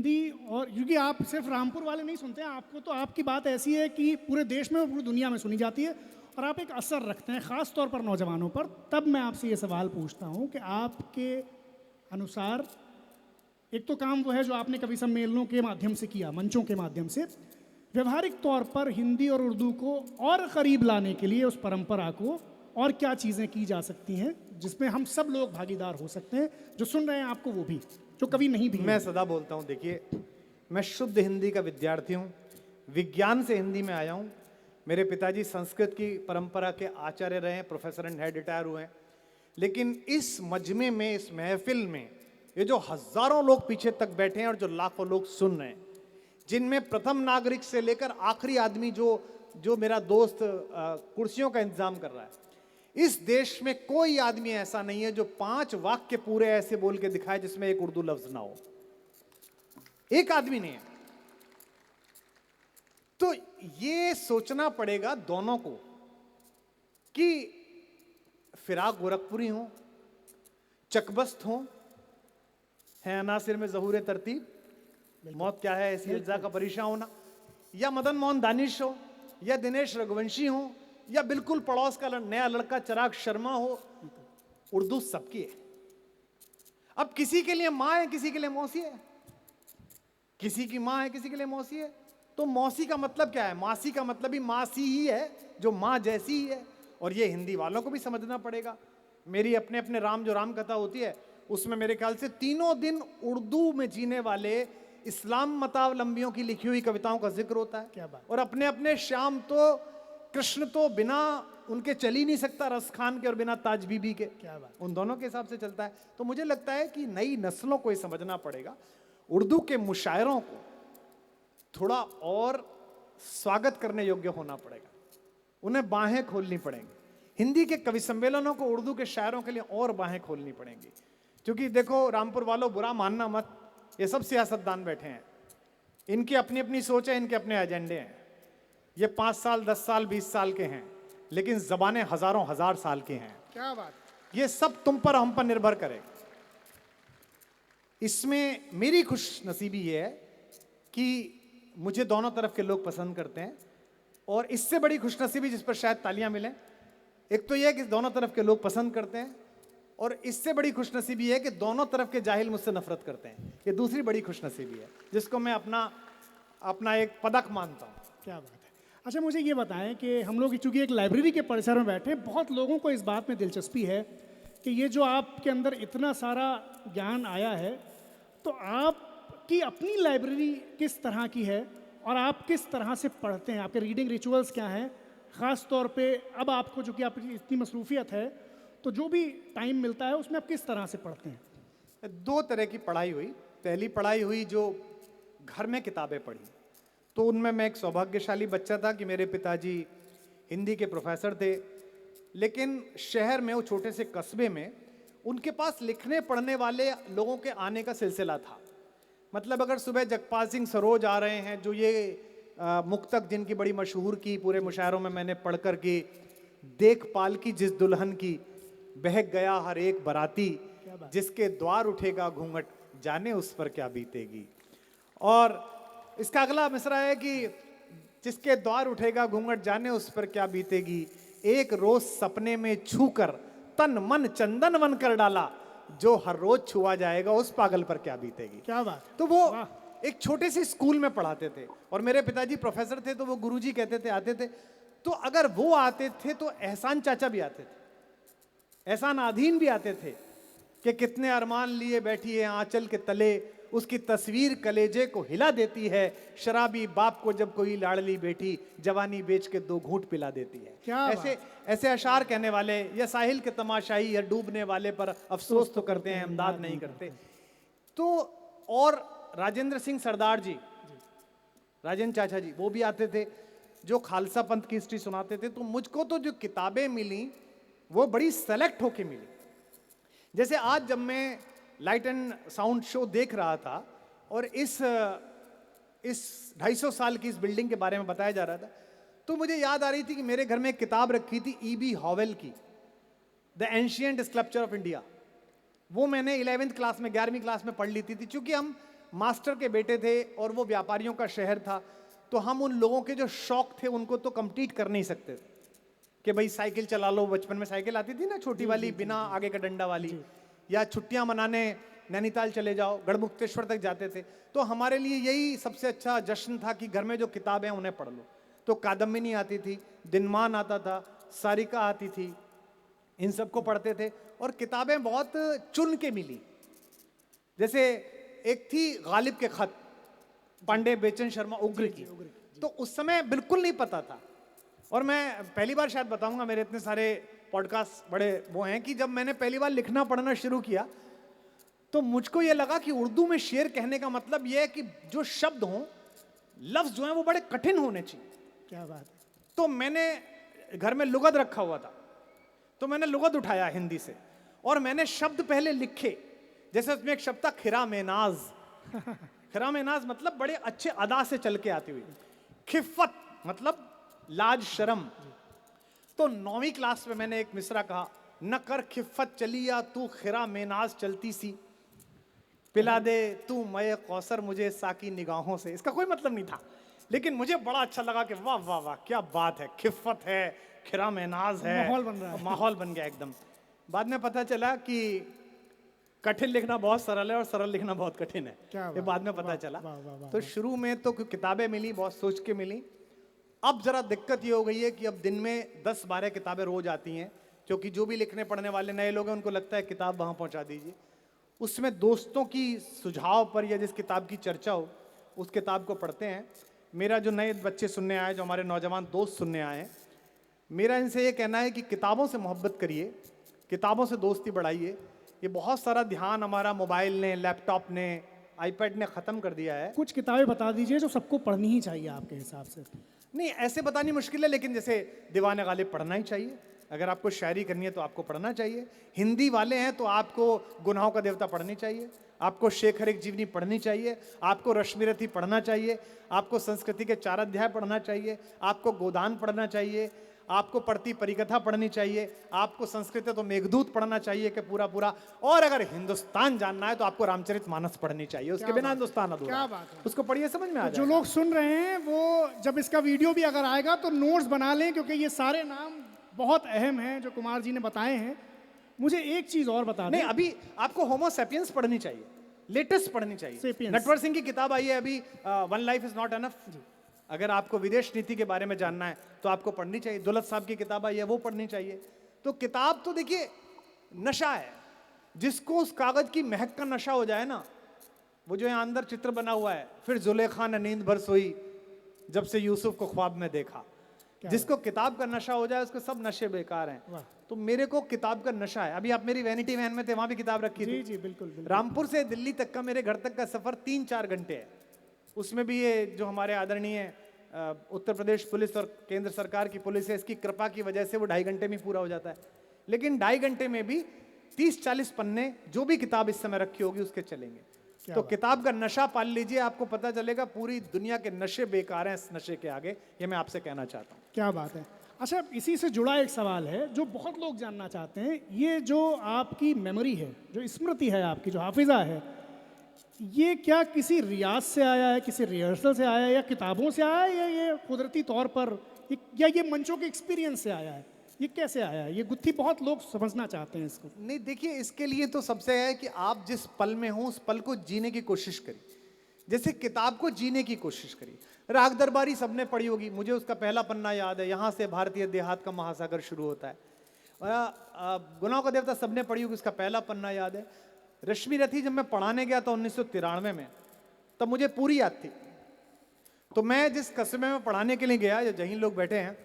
हिंदी, और क्योंकि आप सिर्फ रामपुर वाले नहीं सुनते हैं, आपको तो आपकी बात ऐसी है कि पूरे देश में और पूरी दुनिया में सुनी जाती है और आप एक असर रखते हैं ख़ास तौर पर नौजवानों पर। तब मैं आपसे ये सवाल पूछता हूँ कि आपके अनुसार एक तो काम वो है जो आपने कवि सम्मेलनों के माध्यम से किया, मंचों के माध्यम से, व्यवहारिक तौर पर हिंदी और उर्दू को और करीब लाने के लिए उस परंपरा को और क्या चीज़ें की जा सकती हैं जिसमें हम सब लोग भागीदार हो सकते हैं, जो सुन रहे हैं आपको वो भी, जो कभी नहीं भी मैं सदा बोलता हूँ, देखिए मैं शुद्ध हिंदी का विद्यार्थी हूँ, विज्ञान से हिंदी में आया हूँ। मेरे पिताजी संस्कृत की परंपरा के आचार्य रहे हैं, प्रोफेसर एंड हेड रिटायर हुए हैं। लेकिन इस मजमे में, इस महफिल में, ये जो हजारों लोग पीछे तक बैठे हैं और जो लाखों लोग सुन रहे हैं, जिनमें प्रथम नागरिक से लेकर आखिरी आदमी जो मेरा दोस्त कुर्सियों का इंतजाम कर रहा है, इस देश में कोई आदमी ऐसा नहीं है जो 5 वाक्य पूरे ऐसे बोल के दिखाए जिसमें एक उर्दू लफ्ज ना हो। एक आदमी नहीं है। तो ये सोचना पड़ेगा दोनों को कि फिराक गोरखपुरी हो, चकबस्त हो, है अनासिर में ज़हूर तरतीब, मौत क्या है ऐसी अज्जा का परेशान होना, या मदन मोहन दानिश हो, या दिनेश रघुवंशी हो, या बिल्कुल पड़ोस का नया लड़का चिराग शर्मा हो, उर्दू सबकी है। अब किसी के लिए माँ है, किसी के लिए मौसी है, किसी की माँ है, किसी के लिए मौसी है। तो मौसी का मतलब क्या है? मासी का मतलब ही मासी ही है, जो माँ जैसी ही है। और ये हिंदी वालों को भी समझना पड़ेगा। मेरी अपने अपने राम जो राम कथा होती है, उसमें मेरे ख्याल से तीनों दिन उर्दू में जीने वाले इस्लाम मतावलंबियों की लिखी हुई कविताओं का जिक्र होता है। क्या बात। और अपने अपने श्याम तो, कृष्ण तो बिना उनके चल ही नहीं सकता, रस खान के और बिना ताज बीबी के। क्या बात। उन दोनों के हिसाब से चलता है। तो मुझे लगता है कि नई नस्लों को ये समझना पड़ेगा, उर्दू के मुशायरों को थोड़ा और स्वागत करने योग्य होना पड़ेगा, उन्हें बाहें खोलनी पड़ेंगी। हिंदी के कवि सम्मेलनों को उर्दू के शायरों के लिए और बाहें खोलनी पड़ेंगी। क्योंकि देखो रामपुर वालों, बुरा मानना मत, ये सब सियासतदान बैठे हैं, इनकी अपनी अपनी सोच है, इनके अपने एजेंडे हैं। ये 5 साल 10 साल 20 साल के हैं, लेकिन जबानें हजारों हजार साल की हैं। क्या बात। ये सब तुम पर हम पर निर्भर करेगा। इसमें मेरी खुश नसीबी ये है कि मुझे दोनों तरफ के लोग पसंद करते हैं, और इससे बड़ी खुशनसीबी जिस पर शायद तालियां मिलें, एक तो यह है कि दोनों तरफ के लोग पसंद करते हैं, और इससे बड़ी खुशनसीबी है कि दोनों तरफ के जाहिल मुझसे नफरत करते हैं। ये दूसरी बड़ी खुशनसीबी है, जिसको मैं अपना एक पदक मानता हूं। क्या बात है। अच्छा, मुझे ये बताएं कि हम लोग चूंकि एक लाइब्रेरी के परिसर में बैठे हैं, बहुत लोगों को इस बात में दिलचस्पी है कि ये जो आपके अंदर इतना सारा ज्ञान आया है, तो आपकी अपनी लाइब्रेरी किस तरह की है और आप किस तरह से पढ़ते हैं, आपके रीडिंग रिचुअल्स क्या हैं? ख़ास तौर पे अब आपको, जो कि आपकी इतनी मसरूफियत है, तो जो भी टाइम मिलता है उसमें आप किस तरह से पढ़ते हैं? 2 तरह की पढ़ाई हुई। पहली पढ़ाई हुई जो घर में किताबें पढ़ी, तो उनमें मैं एक सौभाग्यशाली बच्चा था कि मेरे पिताजी हिंदी के प्रोफेसर थे, लेकिन शहर में, वो छोटे से कस्बे में, उनके पास लिखने पढ़ने वाले लोगों के आने का सिलसिला था। मतलब अगर सुबह जगपाल सिंह सरोज आ रहे हैं, जो ये मुक्तक जिनकी बड़ी मशहूर की, पूरे मुशायरों में मैंने पढ़कर की, देख पाल की जिस दुल्हन की, बहक गया हर एक बराती, जिसके द्वार उठेगा घूंघट, जाने उस पर क्या बीतेगी। और इसका अगला मिसरा है कि जिसके द्वार उठेगा घूंघट, जाने उस पर क्या बीतेगी, एक रोज सपने में छूकर तन मन चंदन वन कर डाला, जो हर रोज छुआ जाएगा उस पागल पर क्या बीतेगी। क्या बात। तो वो एक छोटे से स्कूल में पढ़ाते थे, और मेरे पिताजी प्रोफेसर थे, तो वो गुरुजी कहते थे, आते थे। तो अगर वो आते थे तो एहसान चाचा भी आते थे, एहसान आधीन भी आते थे कि कितने अरमान लिए बैठी है आंचल के तले, उसकी तस्वीर कलेजे को हिला देती है, शराबी बाप को जब कोई लाडली बेटी जवानी बेच के 2 घूंट पिला देती है। ऐसे अशार कहने वाले, या साहिल के तमाशाई या डूबने वाले पर अफसोस तो करते हैं, इमदाद नहीं करते। तो और राजेंद्र सिंह सरदार जी, राजेंद्र चाचा जी, वो भी आते थे, जो खालसा पंथ की हिस्ट्री सुनाते थे। तो मुझको तो जो किताबें मिली वो बड़ी सेलेक्ट होके मिली। जैसे आज जब मैं लाइट एंड साउंड शो देख रहा था, और इस 250 साल की इस बिल्डिंग के बारे में बताया जा रहा था, तो मुझे याद आ रही थी कि मेरे घर में एक किताब रखी थी E.B. हॉवेल की, the ancient sculpture of India. वो मैंने 11वीं क्लास में, 11वीं क्लास में पढ़ ली थी। चूंकि हम मास्टर के बेटे थे और वो व्यापारियों का शहर था, तो हम उन लोगों के जो शौक थे उनको तो कंप्लीट कर नहीं सकते थे कि भाई साइकिल चला लो। बचपन में साइकिल आती थी ना, छोटी वाली, बिना आगे का डंडा वाली, या छुट्टियां मनाने नैनीताल चले जाओ, गढ़मुक्तेश्वर तक जाते थे। तो हमारे लिए यही सबसे अच्छा जश्न था कि घर में जो किताबें हैं उन्हें पढ़ लो। तो कादम्बिनी आती थी, दिनमान आता था, सारिका आती थी, इन सबको पढ़ते थे। और किताबें बहुत चुन के मिली। जैसे एक थी गालिब के खत, पांडे बेचन शर्मा उग्र की, तो उस समय बिल्कुल नहीं पता था। और मैं पहली बार शायद बताऊंगा, मेरे इतने सारे पॉडकास्ट बड़े वो हैं कि जब मैंने पहली बार लिखना पढ़ना शुरू किया तो मुझको ये लगा कि उर्दू में शेर कहने का मतलब ये है कि जो शब्द हों, लफ्ज जो हैं वो बड़े कठिन होने चाहिए। क्या बात है। तो मैंने घर में लुगत रखा हुआ था, तो मैंने लुगत उठाया हिंदी से और मैंने शब्द पहले लिखे। जैसे उसमें एक शब्द था खिरामेनाज। खिरामेनाज मतलब बड़े अच्छे अदा से चल के आती हुई। खिफ्फत मतलब लाज शर्म। तो 9वीं क्लास में मैंने एक मिसरा कहा, न कर खिफ्फत चलिया तू खिरामेनाज चलती सी, पिला दे तू मय कौसर मुझे साकी निगाहों से। इसका कोई मतलब नहीं था, लेकिन मुझे बड़ा अच्छा लगा कि वाह वाह वाह क्या बात है, खिफ्फत है, खिरामेनाज है, माहौल बन रहा है। माहौल बन गया एकदम। बाद में पता चला कि कठिन लिखना बहुत सरल है और सरल लिखना बहुत कठिन है, क्या ये बात, बाद में पता वाह, चला। वाह, वाह, वाह, तो शुरू में तो किताबें मिली, बहुत सोच के मिली। अब जरा दिक्कत ये हो गई है कि अब दिन में 10-12 किताबें रोज आती हैं, क्योंकि जो भी लिखने पढ़ने वाले नए लोग हैं उनको लगता है किताब वहां पहुंचा दीजिए। उसमें दोस्तों की सुझाव पर या जिस किताब की चर्चा हो उस किताब को पढ़ते हैं। मेरा जो नए बच्चे सुनने आए, जो हमारे नौजवान दोस्त सुनने आए हैं, मेरा इनसे ये कहना है कि किताबों से मोहब्बत करिए, किताबों से दोस्ती बढ़ाइए। ये बहुत सारा ध्यान हमारा मोबाइल ने, लैपटॉप ने, आईपैड ने ख़त्म कर दिया है। कुछ किताबें बता दीजिए जो सबको पढ़नी ही चाहिए आपके हिसाब से। नहीं, ऐसे बतानी मुश्किल है, लेकिन जैसे दीवाने गालिब पढ़ना ही चाहिए। अगर आपको शायरी करनी है तो आपको पढ़ना चाहिए। हिंदी वाले हैं तो आपको गुनाहों का देवता पढ़नी चाहिए, आपको शेख हर एक जीवनी पढ़नी चाहिए, आपको रश्मिरथी पढ़ना चाहिए, आपको संस्कृति के 4 अध्याय पढ़ना चाहिए, आपको गोदान पढ़ना चाहिए, आपको पढ़ती परिकथा पढ़नी चाहिए, आपको संस्कृत है तो मेघदूत पढ़ना चाहिए कि पूरा पूरा। और अगर हिंदुस्तान जानना है तो आपको रामचरितमानस पढ़नी चाहिए, उसके बिना हिंदुस्तान अधूरा। क्या बात है। उसको पढ़िए, समझ में आ जो जाएगा। लोग सुन रहे हैं वो जब इसका वीडियो भी अगर आएगा तो नोट्स बना लें, क्योंकि ये सारे नाम बहुत अहम हैं जो कुमार जी ने बताए हैं। मुझे एक चीज और बता दें। नहीं, अभी आपको होमो सैपियंस पढ़नी चाहिए, लेटेस्ट पढ़नी चाहिए। Sapiens। नटवर सिंह की किताब आई है अभी, one life is not enough. अगर आपको विदेश नीति के बारे में जानना है तो आपको पढ़नी चाहिए। दौलत साहब की किताब आई है, वो पढ़नी चाहिए। तो किताब तो देखिए नशा है, जिसको उस कागज की महक का नशा हो जाए ना, वो जो यहाँ अंदर चित्र बना हुआ है, फिर जुलेखा ने नींद भर सोई जब से यूसुफ को ख्वाब में देखा। जिसको किताब का नशा हो जाए उसके सब नशे बेकार हैं। तो मेरे को किताब का नशा है। अभी आप मेरी वैनिटी वैन में थे, वहां भी किताब रखी थी। जी बिल्कुल, बिल्कुल। रामपुर से दिल्ली तक का मेरे घर तक का सफर 3-4 घंटे है। उसमें भी ये जो हमारे आदरणीय उत्तर प्रदेश पुलिस और केंद्र सरकार की पुलिस है, इसकी कृपा की वजह से वो 2.5 घंटे में पूरा हो जाता है। लेकिन 2.5 घंटे में भी 30-40 पन्ने जो भी किताब इस समय रखी होगी उसके चलेंगे। तो किताब का नशा पाल लीजिए, आपको पता चलेगा पूरी दुनिया के नशे बेकार हैं इस नशे के आगे। ये मैं आपसे कहना चाहता हूँ। क्या बात है। अच्छा, इसी से जुड़ा एक सवाल है जो बहुत लोग जानना चाहते हैं। ये जो आपकी मेमोरी है, जो स्मृति है आपकी, जो हाफिजा है, ये क्या किसी रियाज से आया है, किसी रिहर्सल से आया है, या किताबों से आया है, या ये कुदरती तौर पर, या ये मंचों के एक्सपीरियंस से आया है? ये कैसे आया है? ये गुत्थी बहुत लोग समझना चाहते हैं इसको। नहीं, देखिए, इसके लिए तो सबसे है कि आप जिस पल में हो उस पल को जीने की कोशिश करिए। जैसे किताब को जीने की कोशिश करिए। राग दरबारी सबने पढ़ी होगी, मुझे उसका पहला पन्ना याद है, यहाँ से भारतीय देहात का महासागर शुरू होता है। गुनाहों का देवता सबने पढ़ी होगी, उसका पहला पन्ना याद है। रश्मिरथी जब मैं पढ़ाने गया था 1993 में, तब मुझे पूरी याद थी। तो मैं जिस कस्बे में पढ़ाने के लिए गया, जहीं लोग बैठे हैं,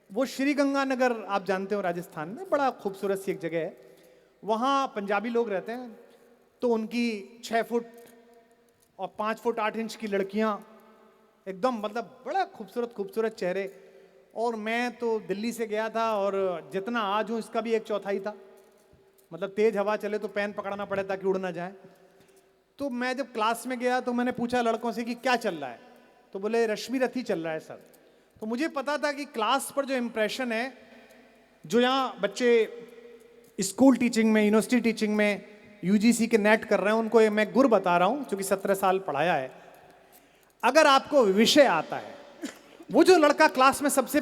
वो श्री गंगानगर, आप जानते हो राजस्थान में, बड़ा खूबसूरत सी एक जगह है। वहाँ पंजाबी लोग रहते हैं। तो उनकी 6 फुट और 5 फुट 8 इंच की लड़कियाँ, एकदम मतलब बड़ा खूबसूरत खूबसूरत चेहरे। और मैं तो दिल्ली से गया था और जितना आज हूँ इसका भी 1/4 था। मतलब तेज हवा चले तो पेन पकड़ना पड़े ताकि उड़ ना जाए। तो मैं जब क्लास में गया तो मैंने पूछा लड़कों से कि क्या चल रहा है, तो बोले रश्मिरथी चल रहा है सर। तो मुझे पता था कि क्लास पर जो इम्प्रेशन है, जो यहाँ बच्चे स्कूल टीचिंग में, यूनिवर्सिटी टीचिंग में यूजीसी के नेट कर रहे हैं उनको ये मैं गुर बता रहा हूं, क्योंकि 17 साल पढ़ाया है। अगर आपको विषय आता है, वो जो लड़का क्लास में सबसे